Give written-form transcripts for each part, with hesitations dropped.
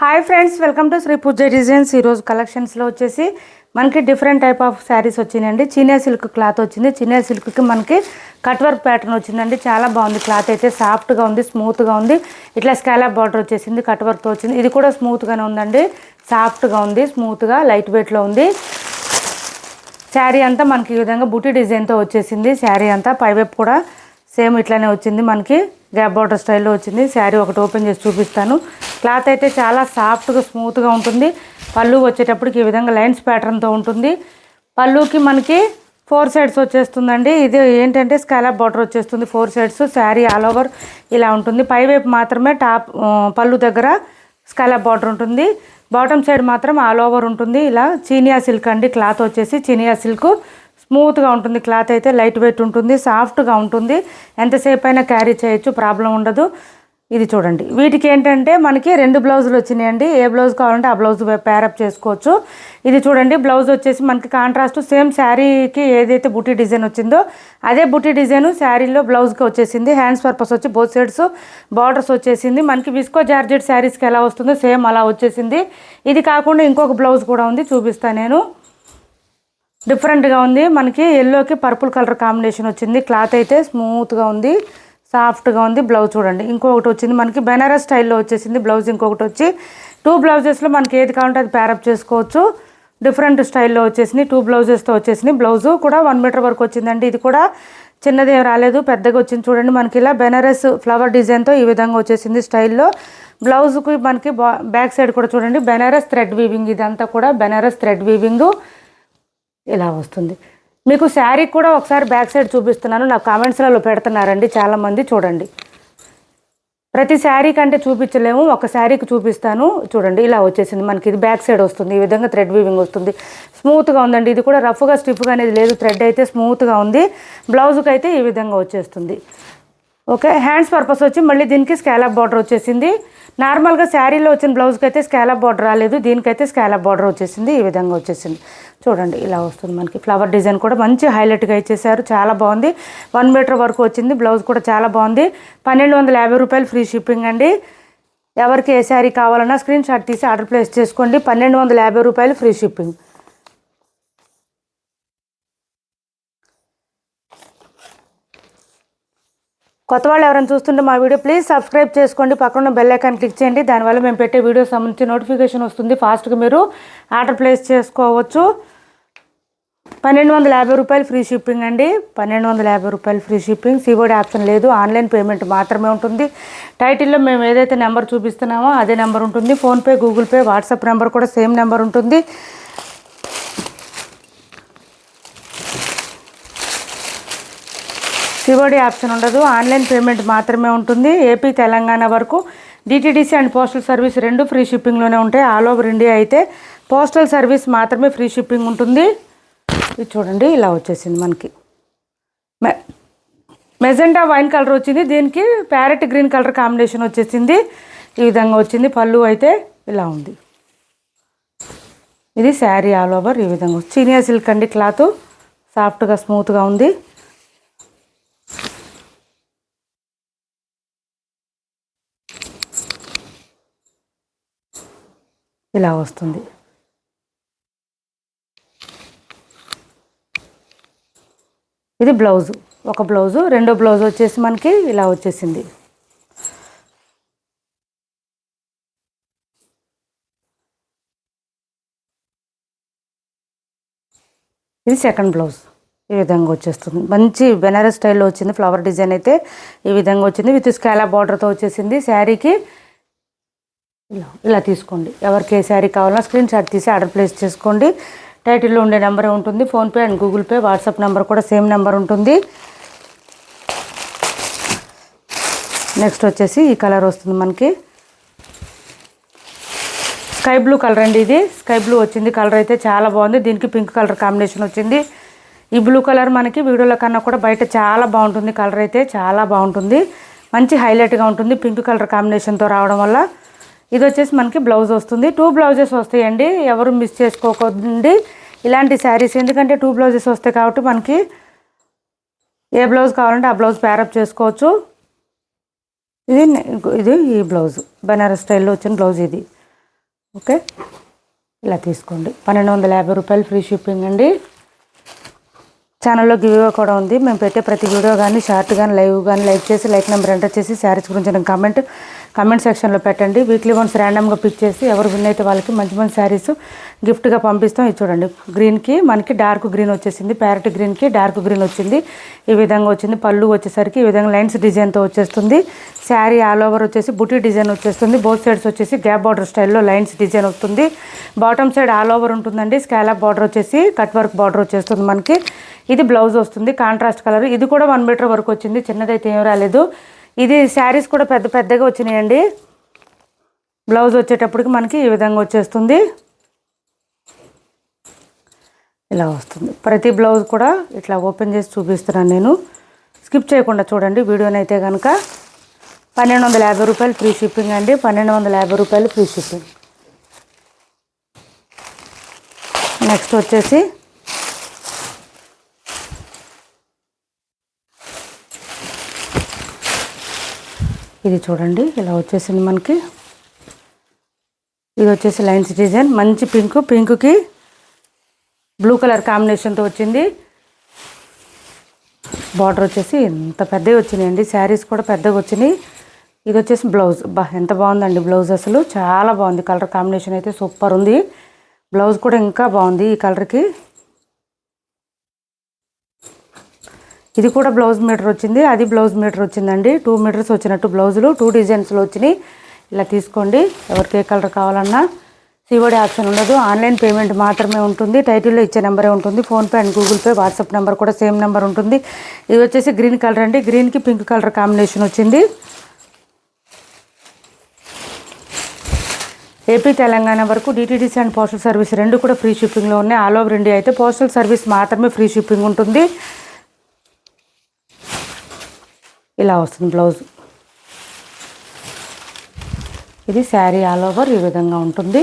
Hi friends, welcome to Sri Pooja designs. ఈరోజు కలెక్షన్స్లో వచ్చేసి మనకి డిఫరెంట్ టైప్ ఆఫ్ శారీస్ వచ్చినాయండి. చినియా సిల్క్ క్లాత్ వచ్చింది. చినియా సిల్క్కి మనకి కట్ వర్క్ ప్యాటర్న్ వచ్చిందండి. చాలా బాగుంది. క్లాత్ అయితే సాఫ్ట్గా ఉంది, స్మూత్గా ఉంది. ఇట్లా స్కాలప్ బార్డర్ వచ్చేసింది, కట్ వర్క్తో వచ్చింది. ఇది కూడా స్మూత్గానే ఉందండి, సాఫ్ట్గా ఉంది, స్మూత్గా లైట్ వెయిట్లో ఉంది. శారీ అంతా మనకి ఈ విధంగా బుటీ డిజైన్తో వచ్చేసింది. శారీ అంతా పైవైపు కూడా సేమ్ ఇట్లానే వచ్చింది. మనకి గ్యాప్ బార్డర్ స్టైల్లో వచ్చింది. శారీ ఒకటి ఓపెన్ చేసి చూపిస్తాను. క్లాత్ అయితే చాలా సాఫ్ట్గా స్మూత్గా ఉంటుంది. పళ్ళు వచ్చేటప్పటికి ఈ విధంగా లైన్స్ ప్యాటర్న్తో ఉంటుంది. పళ్ళుకి మనకి 4 సైడ్స్ వచ్చేస్తుందండి. ఇది ఏంటంటే స్కాలప్ బార్డర్ వచ్చేస్తుంది 4 సైడ్స్. శారీ ఆల్ ఓవర్ ఇలా ఉంటుంది. పైవైపు మాత్రమే పళ్ళు దగ్గర స్కాలప్ బార్డర్ ఉంటుంది. బాటమ్ సైడ్ మాత్రం ఆల్ ఓవర్ ఉంటుంది. ఇలా చీనియా సిల్క్ అండి. క్లాత్ వచ్చేసి చీనియా సిల్క్, స్మూత్గా ఉంటుంది. క్లాత్ అయితే లైట్ వెయిట్ ఉంటుంది, సాఫ్ట్గా ఉంటుంది. ఎంతసేపు అయినా క్యారీ చేయొచ్చు, ప్రాబ్లం ఉండదు. ఇది చూడండి. వీటికి ఏంటంటే మనకి 2 బ్లౌజులు వచ్చినాయండి. ఏ బ్లౌజ్ కావాలంటే ఆ బ్లౌజ్ ప్యారప్ చేసుకోవచ్చు. ఇది చూడండి, బ్లౌజ్ వచ్చేసి మనకి కాంట్రాస్ట్ సేమ్ శారీకి ఏదైతే బుటీ డిజైన్ వచ్చిందో అదే బుటీ డిజైన్ శారీలో బ్లౌజ్కి వచ్చేసింది. హ్యాండ్స్ పర్పస్ వచ్చి బోత్ సైడ్స్ బార్డర్స్ వచ్చేసింది. మనకి విస్కో జార్జెట్ శారీస్కి ఎలా వస్తుందో సేమ్ అలా వచ్చేసింది. ఇది కాకుండా ఇంకొక బ్లౌజ్ కూడా ఉంది, చూపిస్తాను నేను. డిఫరెంట్గా ఉంది. మనకి ఎల్లోకి పర్పుల్ కలర్ కాంబినేషన్ వచ్చింది. క్లాత్ అయితే స్మూత్గా ఉంది, సాఫ్ట్గా ఉంది. బ్లౌజ్ చూడండి, ఇంకొకటి వచ్చింది మనకి బెనారస్ స్టైల్లో వచ్చేసింది బ్లౌజ్. ఇంకొకటి వచ్చి 2 బ్లౌజెస్లో మనకి ఏది కావాలంటే అది ప్యారప్ చేసుకోవచ్చు. డిఫరెంట్ స్టైల్లో వచ్చేసింది. 2 బ్లౌజెస్తో వచ్చేసింది. బ్లౌజు కూడా 1 మీటర్ వరకు వచ్చిందండి. ఇది కూడా చిన్నదేం రాలేదు, పెద్దగా వచ్చింది. చూడండి, మనకి ఇలా బెనారస్ ఫ్లవర్ డిజైన్తో ఈ విధంగా వచ్చేసింది స్టైల్లో. బ్లౌజ్కి మనకి బ్యాక్ సైడ్ కూడా చూడండి బెనారస్ థ్రెడ్ వీవింగ్. ఇదంతా కూడా బెనారస్ థ్రెడ్ వీవింగ్ ఇలా వస్తుంది. మీకు శారీ కూడా ఒకసారి బ్యాక్ సైడ్ చూపిస్తున్నాను. నాకు కామెంట్స్లలో పెడుతున్నారండి చాలామంది. చూడండి, ప్రతి శారీ కంటే చూపించలేము, ఒక శారీకి చూపిస్తాను. చూడండి, ఇలా వచ్చేసింది మనకి. ఇది బ్యాక్ సైడ్ వస్తుంది. ఈ విధంగా థ్రెడ్ వీవింగ్ వస్తుంది. స్మూత్గా ఉందండి. ఇది కూడా రఫ్గా స్టిఫ్గా అనేది లేదు. థ్రెడ్ అయితే స్మూత్గా ఉంది. బ్లౌజ్కి అయితే ఈ విధంగా వచ్చేస్తుంది. ఓకే, హ్యాండ్స్ పర్పస్ వచ్చి మళ్ళీ దీనికి స్కాలప్ బార్డర్ వచ్చేసింది. నార్మల్గా శారీలో వచ్చిన బ్లౌజ్కి అయితే స్కాలప్ బార్డర్ రాలేదు, దీనికైతే స్కాలప్ బార్డర్ వచ్చేసింది. ఈ విధంగా వచ్చేసింది. చూడండి, ఇలా వస్తుంది మనకి. ఫ్లవర్ డిజైన్ కూడా మంచి హైలైట్గా ఇచ్చేసారు, చాలా బాగుంది. 1 మీటర్ వరకు వచ్చింది. బ్లౌజ్ కూడా చాలా బాగుంది. 1250 రూపాయలు ఫ్రీ షిప్పింగ్ అండి. ఎవరికి ఏ శారీ కావాలన్నా స్క్రీన్ షాట్ తీసి ఆర్డర్ ప్లేస్ చేసుకోండి. 1250 రూపాయలు ఫ్రీ షిప్పింగ్. కొత్త వాళ్ళు ఎవరైనా చూస్తుంటే మా వీడియో ప్లీజ్ సబ్స్క్రైబ్ చేసుకోండి. పక్కన బెల్ ఐకాన్ క్లిక్ చేయండి. దానివల్ల మేము పెట్టే వీడియో సంబంధించి నోటిఫికేషన్ వస్తుంది. ఫాస్ట్గా మీరు ఆర్డర్ ప్లేస్ చేసుకోవచ్చు. 1250 రూపాయలు ఫ్రీ షిప్పింగ్ అండి. 1250 రూపాయలు ఫ్రీ షిప్పింగ్. సిఓడి ఆప్షన్ లేదు, ఆన్లైన్ పేమెంట్ మాత్రమే ఉంటుంది. టైటిల్లో మేము ఏదైతే నెంబర్ చూపిస్తున్నామో అదే నెంబర్ ఉంటుంది. PhonePe, Google Pay, WhatsApp number కూడా సేమ్ నెంబర్ ఉంటుంది. సిఓడి ఆప్షన్ ఉండదు, ఆన్లైన్ పేమెంట్ మాత్రమే ఉంటుంది. ఏపీ, తెలంగాణ వరకు DTDC and postal service 2 free షిప్పింగ్లోనే ఉంటాయి. ఆల్ ఓవర్ ఇండియా అయితే పోస్టల్ సర్వీస్ మాత్రమే ఫ్రీ షిప్పింగ్ ఉంటుంది. ఇది చూడండి, ఇలా వచ్చేసింది మనకి. మెజెంటా వైన్ కలర్ వచ్చింది, దీనికి ప్యారెట్ గ్రీన్ కలర్ కాంబినేషన్ వచ్చేసింది. ఈ విధంగా వచ్చింది. పళ్ళు అయితే ఇలా ఉంది. ఇది శారీ ఆల్ ఓవర్ ఈ విధంగా. చీనియా సిల్క్ అండి. క్లాత్ సాఫ్ట్గా స్మూత్గా ఉంది. ఇలా వస్తుంది. ఇది బ్లౌజు, ఒక బ్లౌజు. రెండో బ్లౌజ్ వచ్చేసి మనకి ఇలా వచ్చేసింది. ఇది సెకండ్ బ్లౌజ్. ఈ విధంగా వచ్చేస్తుంది. మంచి బెనారస్ స్టైల్లో వచ్చింది. ఫ్లవర్ డిజైన్ అయితే ఈ విధంగా వచ్చింది. విత్ స్కాలప్ బార్డర్తో వచ్చేసింది. శారీకి ఇలా తీసుకోండి. ఎవరికి ఏ శారీ కావాలన్నా స్క్రీన్ షాట్ తీసి ఆర్డర్ ప్లేస్ చేసుకోండి. టైటిల్లో ఉండే నెంబరే ఉంటుంది. PhonePe and Google Pay, WhatsApp number కూడా సేమ్ నెంబర్ ఉంటుంది. నెక్స్ట్ వచ్చేసి ఈ కలర్ వస్తుంది మనకి. స్కై బ్లూ కలర్ అండి. ఇది స్కై బ్లూ వచ్చింది. కలర్ అయితే చాలా బాగుంది. దీనికి పింక్ కలర్ కాంబినేషన్ వచ్చింది. ఈ బ్లూ కలర్ మనకి వీడియోలో కన్నా కూడా బయట చాలా బాగుంటుంది. కలర్ అయితే చాలా బాగుంటుంది, మంచి హైలైట్గా ఉంటుంది పింక్ కలర్ కాంబినేషన్తో రావడం వల్ల. ఇది వచ్చేసి మనకి బ్లౌజ్ వస్తుంది. 2 బ్లౌజెస్ వస్తాయండి, ఎవరు మిస్ చేసుకోకండి ఇలాంటి శారీస్. ఎందుకంటే 2 బ్లౌజెస్ వస్తాయి కాబట్టి మనకి ఏ బ్లౌజ్ కావాలంటే ఆ బ్లౌజ్ ప్యారప్ చేసుకోవచ్చు. ఇది ఈ బ్లౌజ్ బనారస్ స్టైల్లో వచ్చిన బ్లౌజ్ ఇది. ఓకే, ఇలా తీసుకోండి. 1250 రూపాయలు ఫ్రీ షిప్పింగ్ అండి. ఛానల్లో గివ్ అవే కూడా ఉంది. మేము పెట్టే ప్రతి వీడియో కానీ షార్ట్ కానీ లైక్ చేసి లైక్ నెంబర్ ఎంటర్ చేసి శారీస్ గురించి కామెంట్ సెక్షన్లో పెట్టండి. వీక్లీ వన్స్ ర్యాండమ్గా పిక్ చేసి ఎవరు విన్ అయితే వాళ్ళకి మంచి మంచి శారీస్ గిఫ్ట్గా పంపిస్తాం. ఇది చూడండి, గ్రీన్కి మనకి డార్క్ గ్రీన్ వచ్చేసింది, ప్యారెట్ గ్రీన్కి డార్క్ గ్రీన్ వచ్చింది. ఈ విధంగా వచ్చింది. పళ్ళు వచ్చేసరికి ఈ విధంగా లైన్స్ డిజైన్తో వచ్చేస్తుంది. శారీ ఆల్ ఓవర్ వచ్చేసి బుటీ డిజైన్ వచ్చేస్తుంది. బోత్ సైడ్స్ వచ్చేసి గ్యాప్ బార్డర్ స్టైల్లో లైన్స్ డిజైన్ వస్తుంది. బాటమ్ సైడ్ ఆల్ ఓవర్ ఉంటుందండి. స్కాలప్ బార్డర్ వచ్చేసి కట్ వర్క్ బార్డర్ వచ్చేస్తుంది మనకి. ఇది బ్లౌజ్ వస్తుంది కాంట్రాస్ట్ కలర్. ఇది కూడా 1 మీటర్ వరకు వచ్చింది, చిన్నదైతే ఏం రాలేదు. ఇది శారీస్ కూడా పెద్దగా వచ్చినాయండి. బ్లౌజ్ వచ్చేటప్పటికి మనకి ఈ విధంగా వచ్చేస్తుంది, ఇలా వస్తుంది. ప్రతి బ్లౌజ్ కూడా ఇట్లా ఓపెన్ చేసి చూపిస్తున్నాను నేను, స్కిప్ చేయకుండా చూడండి వీడియోని అయితే కనుక. 1250 రూపాయలు ఫ్రీ షిప్పింగ్ అండి. 1250 రూపాయలు ఫ్రీ షిప్పింగ్. నెక్స్ట్ వచ్చేసి ఇది చూడండి, ఇలా వచ్చేసింది మనకి. ఇది వచ్చేసి లైన్స్ డిజైన్, మంచి పింక్కి బ్లూ కలర్ కాంబినేషన్తో వచ్చింది. బార్డర్ వచ్చేసి ఎంత పెద్దవి వచ్చినాయండి. శారీస్ కూడా పెద్దగా వచ్చినాయి. ఇది వచ్చేసి బ్లౌజ్. ఎంత బాగుందండి బ్లౌజ్, అసలు చాలా బాగుంది. కలర్ కాంబినేషన్ అయితే సూపర్ ఉంది. బ్లౌజ్ కూడా ఇంకా బాగుంది ఈ కలర్కి. ఇది కూడా బ్లౌజ్ మీటర్ వచ్చింది, అది బ్లౌజ్ మీటర్ వచ్చిందండి. 2 మీటర్స్ వచ్చినట్టు బ్లౌజులు 2 డిజైన్స్లో వచ్చినాయి. ఇలా తీసుకోండి. ఎవరికి ఏ కలర్ కావాలన్నా. సిఓడి ఆప్షన్ ఉండదు, ఆన్లైన్ పేమెంట్ మాత్రమే ఉంటుంది. టైటిల్లో ఇచ్చే నెంబరే ఉంటుంది. PhonePe and Google Pay, WhatsApp number కూడా సేమ్ నెంబర్ ఉంటుంది. ఇది వచ్చేసి గ్రీన్ కలర్ అండి. గ్రీన్కి పింక్ కలర్ కాంబినేషన్ వచ్చింది. ఏపీ తెలంగాణ వరకు డిటీడీసీ అండ్ పోస్టల్ సర్వీస్ 2 కూడా ఫ్రీ షిప్పింగ్లో ఉన్నాయి. ఆల్ ఓవర్ ఇండియా అయితే పోస్టల్ సర్వీస్ మాత్రమే ఫ్రీ షిప్పింగ్ ఉంటుంది. ఇలా వస్తుంది బ్లౌజ్. ఇది శారీ ఆల్ ఓవర్ ఈ విధంగా ఉంటుంది.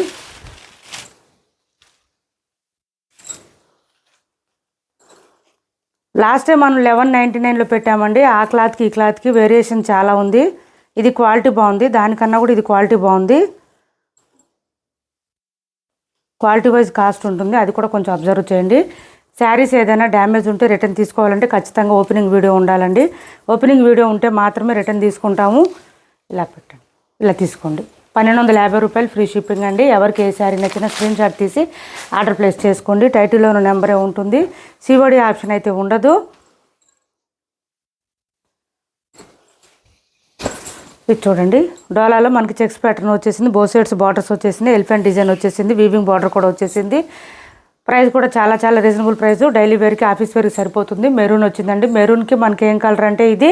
లాస్ట్ టైం మనం 1199లో పెట్టామండి. ఆ క్లాత్కి ఈ క్లాత్కి వేరియేషన్ చాలా ఉంది. ఇది క్వాలిటీ బాగుంది, దానికన్నా కూడా ఇది క్వాలిటీ బాగుంది. క్వాలిటీ వైజ్ కాస్ట్ ఉంటుంది, అది కూడా కొంచెం అబ్జర్వ్ చేయండి. శారీస్ ఏదైనా డ్యామేజ్ ఉంటే రిటర్న్ తీసుకోవాలంటే ఖచ్చితంగా ఓపెనింగ్ వీడియో ఉండాలండి. ఓపెనింగ్ వీడియో ఉంటే మాత్రమే రిటర్న్ తీసుకుంటాము. ఇలా పెట్టండి, ఇలా తీసుకోండి. 1250 రూపాయలు ఫ్రీ షిప్పింగ్ అండి. ఎవరికి ఏ శారీ నచ్చినా స్క్రీన్ షాట్ తీసి ఆర్డర్ ప్లేస్ చేసుకోండి. టైటిల్లోని నెంబరే ఉంటుంది. సిఓడి ఆప్షన్ అయితే ఉండదు. ఇది చూడండి, డోలాలో మనకి చెక్స్ ప్యాటర్న్ వచ్చేసింది. బోత్ సైడ్స్ బార్డర్స్ వచ్చేసింది. ఎలిఫెంట్ డిజైన్ వచ్చేసింది. వీవింగ్ బార్డర్ కూడా వచ్చేసింది. ప్రైస్ కూడా చాలా రీజనబుల్ ప్రైస్. డైలీ వేర్కి ఆఫీస్ వేర్కి సరిపోతుంది. మెరూన్ వచ్చిందండి. మెరూన్కి మనకి ఏం కలర్ అంటే ఇది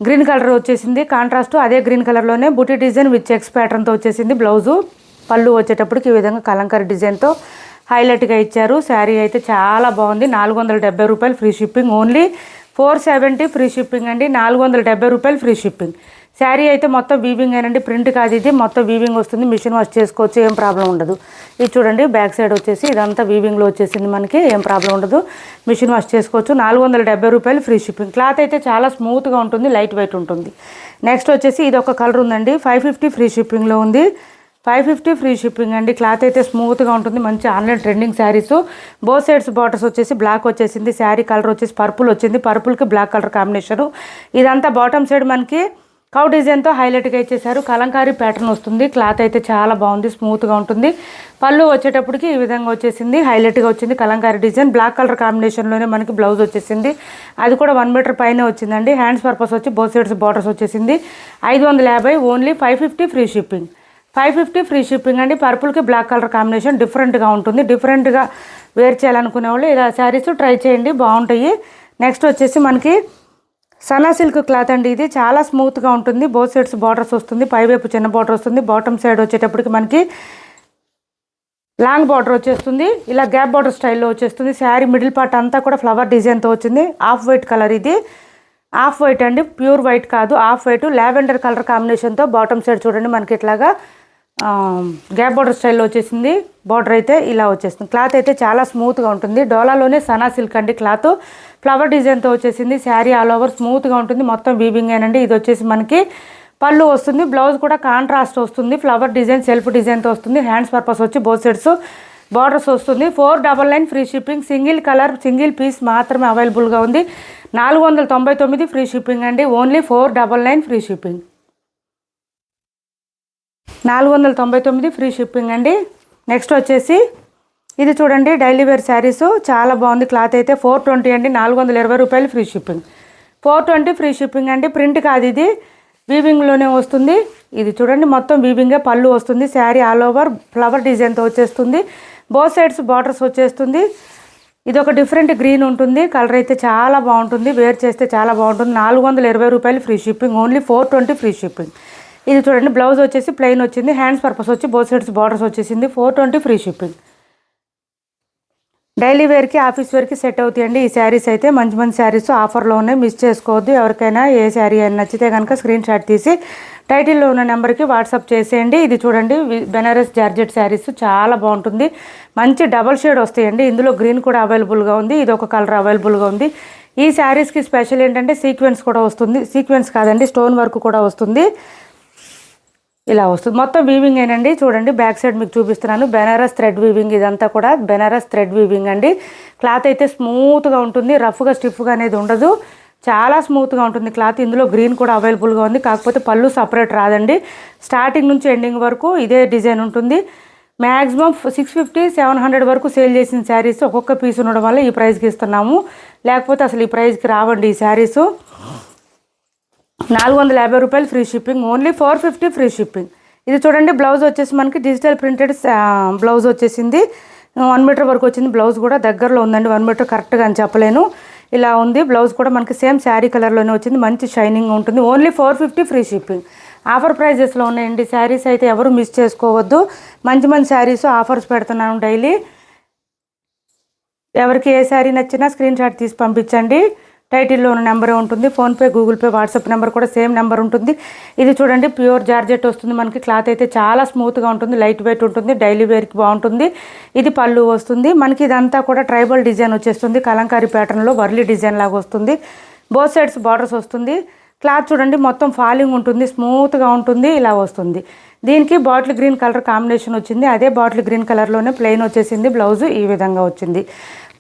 గ్రీన్ కలర్ వచ్చేసింది. కాంట్రాస్ట్ అదే గ్రీన్ కలర్లోనే బుటీ డిజైన్ విత్ చెక్స్ ప్యాటర్న్తో వచ్చేసింది. బ్లౌజు పళ్ళు వచ్చేటప్పటికి ఈ విధంగా కలంకారీ డిజైన్తో హైలైట్గా ఇచ్చారు. శారీ అయితే చాలా బాగుంది. 470 రూపాయలు free shipping. Only 470 free shipping అండి. 470 రూపాయలు ఫ్రీ షిప్పింగ్. శారీ అయితే మొత్తం వీవింగ్ ఏనండి, ప్రింట్ కాదు ఇది. మొత్తం వీవింగ్ వస్తుంది. మిషన్ వాష్ చేసుకోవచ్చు, ఏం ప్రాబ్లం ఉండదు. ఇది చూడండి, బ్యాక్ సైడ్ వచ్చేసి ఇదంతా వీవింగ్లో వచ్చేసింది మనకి, ఏం ప్రాబ్లం ఉండదు. మిషన్ వాష్ చేసుకోవచ్చు. 470 రూపాయలు ఫ్రీ షిప్పింగ్. క్లాత్ అయితే చాలా స్మూత్గా ఉంటుంది, లైట్ వెయిట్ ఉంటుంది. నెక్స్ట్ వచ్చేసి ఇది ఒక కలర్ ఉందండి. 550 ఫ్రీ షిప్పింగ్లో ఉంది. 550 ఫ్రీ షిప్పింగ్ అండి. క్లాత్ అయితే స్మూత్గా ఉంటుంది. మంచి online trending saris. Both sides borders వచ్చేసి బ్లాక్ వచ్చేసింది. శారీ కలర్ వచ్చేసి పర్పుల్ వచ్చింది. పర్పుల్కి బ్లాక్ కలర్ కాంబినేషను. ఇదంతా బాటమ్ సైడ్ మనకి కౌ డిజైన్తో హైలైట్గా ఇచ్చేసారు. కలంకారీ ప్యాటర్న్ వస్తుంది. క్లాత్ అయితే చాలా బాగుంది, స్మూత్గా ఉంటుంది. పళ్ళు వచ్చేటప్పటికి ఈ విధంగా వచ్చేసింది, హైలైట్గా వచ్చింది. కలంకారీ డిజైన్ బ్లాక్ కలర్ కాంబినేషన్లోనే మనకి బ్లౌజ్ వచ్చేసింది. అది కూడా 1 మీటర్ పైన వచ్చిందండి. హ్యాండ్స్ పర్పస్ వచ్చి బోత్ సైడ్స్ బార్డర్స్ వచ్చేసింది. 550. Only 550 free shipping. 550 free shipping అండి. పర్పుల్కి బ్లాక్ కలర్ కాంబినేషన్ డిఫరెంట్గా ఉంటుంది. డిఫరెంట్గా వేర్ చేయాలనుకునే వాళ్ళు ఇలా శారీస్ ట్రై చేయండి, బాగుంటాయి. నెక్స్ట్ వచ్చేసి మనకి సనా సిల్క్ క్లాత్ అండి. ఇది చాలా స్మూత్గా ఉంటుంది. బోత్ సైడ్స్ బార్డర్స్ వస్తుంది. పైవైపు చిన్న బార్డర్ వస్తుంది. బాటమ్ సైడ్ వచ్చేటప్పటికి మనకి లాంగ్ బార్డర్ వచ్చేస్తుంది. ఇలా గ్యాప్ బార్డర్ స్టైల్లో వచ్చేస్తుంది. శారీ మిడిల్ పార్ట్ అంతా కూడా ఫ్లవర్ డిజైన్తో వచ్చింది. ఆఫ్ వైట్ కలర్ ఇది. ఆఫ్ వైట్ అండి, ప్యూర్ వైట్ కాదు, ఆఫ్ వైట్. లావెండర్ కలర్ కాంబినేషన్తో బాటమ్ సైడ్ చూడండి మనకి ఇట్లాగా గ్యాప్ బార్డర్ స్టైల్లో వచ్చేసింది. బార్డర్ అయితే ఇలా వచ్చేస్తుంది. క్లాత్ అయితే చాలా స్మూత్గా ఉంటుంది. డోలాలోనే సనా సిల్క్ అండి క్లాత్. ఫ్లవర్ డిజైన్తో వచ్చేసింది. శారీ ఆల్ ఓవర్ స్మూత్గా ఉంటుంది. మొత్తం వీవింగ్ ఏనండి. ఇది వచ్చేసి మనకి పళ్ళు వస్తుంది. బ్లౌజ్ కూడా కాంట్రాస్ట్ వస్తుంది, ఫ్లవర్ డిజైన్ సెల్ఫ్ డిజైన్తో వస్తుంది. హ్యాండ్స్ పర్పస్ వచ్చి బోత్ సైడ్స్ బార్డర్స్ వస్తుంది. 499 free shipping. Single colour single piece మాత్రమే అవైలబుల్గా ఉంది. 499 ఫ్రీ షిప్పింగ్ అండి. Only 499 free shipping. 499 free shipping అండి. నెక్స్ట్ వచ్చేసి ఇది చూడండి, డైలీ వేర్ శారీస్ చాలా బాగుంది. క్లాత్ అయితే 420 అండి. 420 రూపాయలు ఫ్రీ షిప్పింగ్. 420 ఫ్రీ షిప్పింగ్ అండి. ప్రింట్ కాదు, ఇది వీవింగ్లోనే వస్తుంది. ఇది చూడండి, మొత్తం వీవింగే. పళ్ళు వస్తుంది. శారీ ఆల్ ఓవర్ ఫ్లవర్ డిజైన్తో వచ్చేస్తుంది. బోత్ సైడ్స్ బార్డర్స్ వచ్చేస్తుంది. ఇది ఒక డిఫరెంట్ గ్రీన్ ఉంటుంది. కలర్ అయితే చాలా బాగుంటుంది, వేర్ చేస్తే చాలా బాగుంటుంది. 420 రూపాయలు free shipping. Only 420 free shipping. ఇది చూడండి, బ్లౌజ్ వచ్చేసి ప్లెయిన్ వచ్చింది. హ్యాండ్స్ పర్పస్ వచ్చి బోత్ సైడ్స్ బార్డర్స్ వచ్చేసింది. 420 ఫ్రీ షిప్పింగ్. డైలీ వేర్కి ఆఫీస్ వేర్కి సెట్ అవుతాయండి ఈ శారీస్ అయితే. మంచి మంచి శారీస్ ఆఫర్లో ఉన్నాయి, మిస్ చేసుకోవద్దు. ఎవరికైనా ఏ శారీ అయినా నచ్చితే కనుక స్క్రీన్ షాట్ తీసి టైటిల్లో ఉన్న నెంబర్కి వాట్సాప్ చేసేయండి. ఇది చూడండి, బెనారస్ జార్జెట్ శారీస్ చాలా బాగుంటుంది. మంచి డబల్ షేడ్ వస్తాయండి. ఇందులో గ్రీన్ కూడా అవైలబుల్గా ఉంది, ఇది ఒక కలర్ అవైలబుల్గా ఉంది. ఈ శారీస్కి స్పెషల్ ఏంటంటే సీక్వెన్స్ కూడా వస్తుంది. సీక్వెన్స్ కాదండి, స్టోన్ వర్క్ కూడా వస్తుంది. ఇలా వస్తుంది. మొత్తం వీవింగ్ ఏనండి. చూడండి, బ్యాక్ సైడ్ మీకు చూపిస్తున్నాను. Banaras thread weaving. ఇదంతా కూడా బెనారస్ థ్రెడ్ వీవింగ్ అండి. క్లాత్ అయితే స్మూత్గా ఉంటుంది, రఫ్గా స్టిఫ్గా అనేది ఉండదు. చాలా స్మూత్గా ఉంటుంది క్లాత్. ఇందులో గ్రీన్ కూడా అవైలబుల్గా ఉంది, కాకపోతే పళ్ళు సపరేట్ రాదండి. స్టార్టింగ్ నుంచి ఎండింగ్ వరకు ఇదే డిజైన్ ఉంటుంది. మ్యాక్సిమం 650-700 వరకు సేల్ చేసిన శారీస్ ఒక్కొక్క పీస్ ఉండడం వల్ల ఈ ప్రైస్కి ఇస్తున్నాము. లేకపోతే అసలు ఈ ప్రైస్కి రావండి ఈ శారీసు. 450 రూపాయలు free shipping. Only 450 free shipping. ఇది చూడండి, బ్లౌజ్ వచ్చేసి మనకి డిజిటల్ ప్రింటెడ్ బ్లౌజ్ వచ్చేసింది. 1 మీటర్ వరకు వచ్చింది. బ్లౌజ్ కూడా దగ్గరలో ఉందండి, 1 మీటర్ కరెక్ట్గా అని చెప్పలేను. ఇలా ఉంది. బ్లౌజ్ కూడా మనకి సేమ్ శారీ కలర్లోనే వచ్చింది. మంచి షైనింగ్ ఉంటుంది. Only 450 free shipping. ఆఫర్ ప్రైజెస్లో ఉన్నాయండి శారీస్ అయితే, ఎవరు మిస్ చేసుకోవద్దు. మంచి మంచి శారీస్ ఆఫర్స్ పెడుతున్నాను డైలీ. ఎవరికి ఏ శారీ నచ్చినా స్క్రీన్ షాట్ తీసి పంపించండి. టైటిల్లో ఉన్న నెంబరే ఉంటుంది. PhonePe, Google Pay, WhatsApp number కూడా సేమ్ నెంబర్ ఉంటుంది. ఇది చూడండి, ప్యూర్ జార్జెట్ వస్తుంది మనకి. క్లాత్ అయితే చాలా స్మూత్గా ఉంటుంది, లైట్ వెయిట్ ఉంటుంది, డైలీ వేర్కి బాగుంటుంది. ఇది పళ్ళు వస్తుంది మనకి. ఇదంతా కూడా ట్రైబల్ డిజైన్ వచ్చేస్తుంది, కలంకారీ ప్యాటర్న్లో వర్లీ డిజైన్ లాగా వస్తుంది. బోత్ సైడ్స్ బార్డర్స్ వస్తుంది. క్లాత్ చూడండి, మొత్తం ఫాలింగ్ ఉంటుంది, స్మూత్గా ఉంటుంది. ఇలా వస్తుంది. దీనికి బాటిల్ గ్రీన్ కలర్ కాంబినేషన్ వచ్చింది. అదే బాటిల్ గ్రీన్ కలర్లోనే ప్లెయిన్ వచ్చేసింది. బ్లౌజ్ ఈ విధంగా వచ్చింది.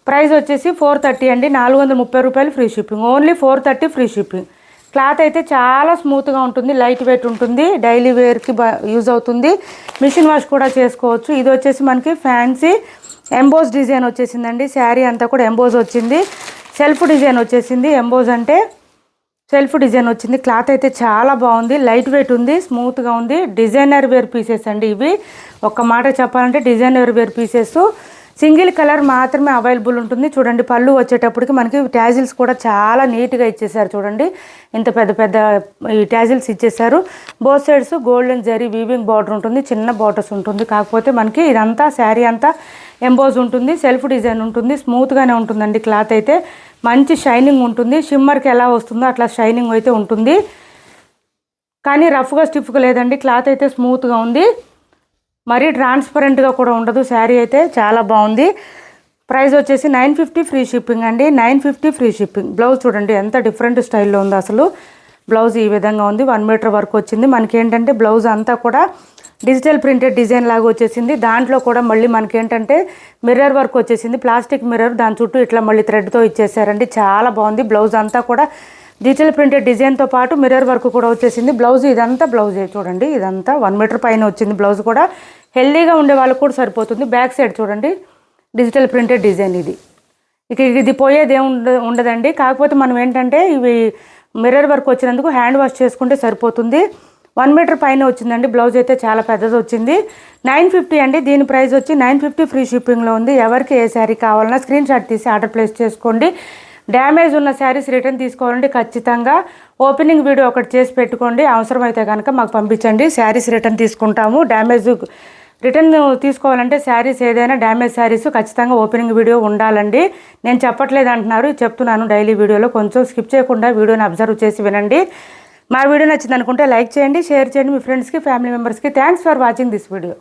ప్రైస్ వచ్చేసి 430 అండి. 430 రూపాయలు free shipping. Only 430 free shipping. Cloth అయితే చాలా స్మూత్గా ఉంటుంది, లైట్ వెయిట్ ఉంటుంది, డైలీ వేర్కి యూజ్ అవుతుంది. మిషన్ వాష్ కూడా చేసుకోవచ్చు. ఇది వచ్చేసి మనకి ఫ్యాన్సీ ఎంబోజ్ డిజైన్ వచ్చేసిందండి. శారీ అంతా కూడా ఎంబోజ్ వచ్చింది. సెల్ఫ్ డిజైన్ వచ్చేసింది. ఎంబోజ్ అంటే సెల్ఫ్ డిజైన్ వచ్చింది. క్లాత్ అయితే చాలా బాగుంది, లైట్ వెయిట్ ఉంది, స్మూత్గా ఉంది. డిజైనర్ వేర్ పీసెస్ అండి ఇవి. ఒక్క మాట చెప్పాలంటే designer wear pieces. Single colour మాత్రమే అవైలబుల్ ఉంటుంది. చూడండి, పళ్ళు వచ్చేటప్పటికి మనకి ట్యాజిల్స్ కూడా చాలా నీట్గా ఇచ్చేసారు. చూడండి, ఇంత పెద్ద పెద్ద ఈ ట్యాజిల్స్ ఇచ్చేసారు. Both sides golden zari weaving border ఉంటుంది, చిన్న బార్డర్స్ ఉంటుంది. కాకపోతే మనకి ఇదంతా శారీ అంతా ఎంబోజ్ ఉంటుంది, సెల్ఫ్ డిజైన్ ఉంటుంది, స్మూత్గానే ఉంటుందండి. క్లాత్ అయితే మంచి షైనింగ్ ఉంటుంది. షిమ్మర్కి ఎలా వస్తుందో అట్లా షైనింగ్ అయితే ఉంటుంది, కానీ రఫ్గా స్టిఫ్గా లేదండి. క్లాత్ అయితే స్మూత్గా ఉంది, మరీ ట్రాన్స్పరెంట్గా కూడా ఉండదు. శారీ అయితే చాలా బాగుంది. ప్రైస్ వచ్చేసి 950 ఫ్రీ షిప్పింగ్ అండి. 950 ఫ్రీ షిప్పింగ్. బ్లౌజ్ చూడండి ఎంత డిఫరెంట్ స్టైల్లో ఉందో అసలు. బ్లౌజ్ ఈ విధంగా ఉంది, 1 మీటర్ వరకు వచ్చింది. మనకి ఏంటంటే బ్లౌజ్ అంతా కూడా డిజిటల్ ప్రింటెడ్ డిజైన్ లాగా వచ్చేసింది. దాంట్లో కూడా మళ్ళీ మనకి ఏంటంటే మిర్రర్ వర్క్ వచ్చేసింది, ప్లాస్టిక్ మిర్రర్. దాని చుట్టూ ఇట్లా మళ్ళీ థ్రెడ్తో ఇచ్చేసారండి. చాలా బాగుంది. బ్లౌజ్ అంతా కూడా డిజిటల్ ప్రింటెడ్ డిజైన్తో పాటు మిర్రర్ వర్క్ కూడా వచ్చేసింది. బ్లౌజ్ ఇదంతా బ్లౌజే చూడండి, ఇదంతా 1 మీటర్ పైన వచ్చింది. బ్లౌజ్ కూడా హెల్దీగా ఉండే వాళ్ళకు కూడా సరిపోతుంది. బ్యాక్ సైడ్ చూడండి, డిజిటల్ ప్రింటెడ్ డిజైన్. ఇది పోయేది ఉండదండి. కాకపోతే మనం ఏంటంటే ఇవి మిర్రర్ వర్క్ వచ్చినందుకు హ్యాండ్ వాష్ చేసుకుంటే సరిపోతుంది. 1 మీటర్ పైన వచ్చిందండి. బ్లౌజ్ అయితే చాలా పెద్దది వచ్చింది. 950 అండి. దీని ప్రైస్ వచ్చి 950 ఫ్రీ షిప్పింగ్లో ఉంది. ఎవరికి ఏ శారీ కావాలన్నా స్క్రీన్ షాట్ తీసి ఆర్డర్ ప్లేస్ చేసుకోండి. డ్యామేజ్ ఉన్న శారీస్ రిటర్న్ తీసుకోవాలంటే ఖచ్చితంగా ఓపెనింగ్ వీడియో ఒకటి చేసి పెట్టుకోండి. అవసరమైతే కనుక మాకు పంపించండి, శారీస్ రిటర్న్ తీసుకుంటాము. డ్యామేజ్ రిటర్న్ తీసుకోవాలంటే శారీస్ ఏదైనా డ్యామేజ్ శారీస్ ఖచ్చితంగా ఓపెనింగ్ వీడియో ఉండాలండి. నేను చెప్పట్లేదు అంటున్నారు, చెప్తున్నాను. డైలీ వీడియోలో కొంచెం స్కిప్ చేయకుండా వీడియోని అబ్జర్వ్ చేసి వినండి. మా వీడియో నచ్చింది అనుకుంటే లైక్ చేయండి, షేర్ చేయండి మీ ఫ్రెండ్స్కి, ఫ్యామిలీ మెంబర్స్కి. Thanks for watching this video.